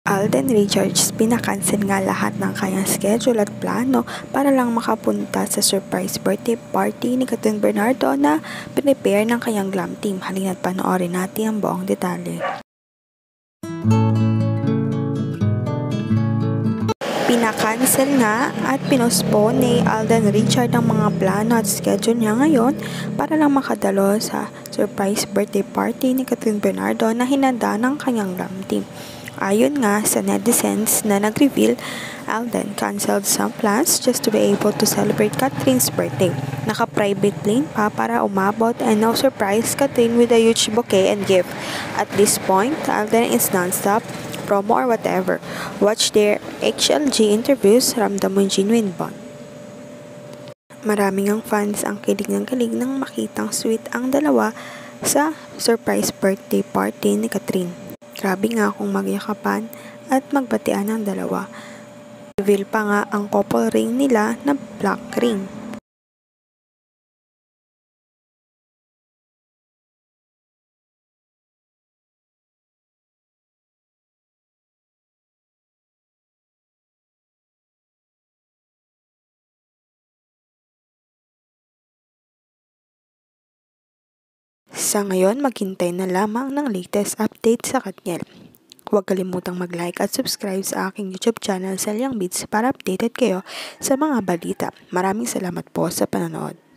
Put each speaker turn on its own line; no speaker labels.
Alden Richards pinakancel nga lahat ng kanyang schedule at plano para lang makapunta sa surprise birthday party ni Kathryn Bernardo na prepare ng kanyang glam team. Halina't panoorin natin ang buong detalye. Pinakancel nga at pinospone ni Alden Richards ang mga plano at schedule niya ngayon para lang makadalo sa surprise birthday party ni Kathryn Bernardo na hinanda ng kanyang glam team. Ayon nga sa netizens na nag-reveal, Alden canceled some plans just to be able to celebrate Kathryn's birthday. Naka-private plane pa para umabot and now surprise Kathryn with a huge bouquet and gift. At this point, Alden is non-stop, promo or whatever. Watch their HLG interviews, ramdam mo yung genuine bond. Maraming ang fans ang kilig nang makitang sweet ang dalawa sa surprise birthday party ni Kathryn. Grabe nga kung magyakapan at magbatian ng dalawa. Reveal pa nga ang couple ring nila na black ring. Sa ngayon, maghintay na lamang ng latest update sa Katniel. Huwag kalimutang mag-like at subscribe sa aking YouTube channel, Selyang Beats, para updated kayo sa mga balita. Maraming salamat po sa panonood.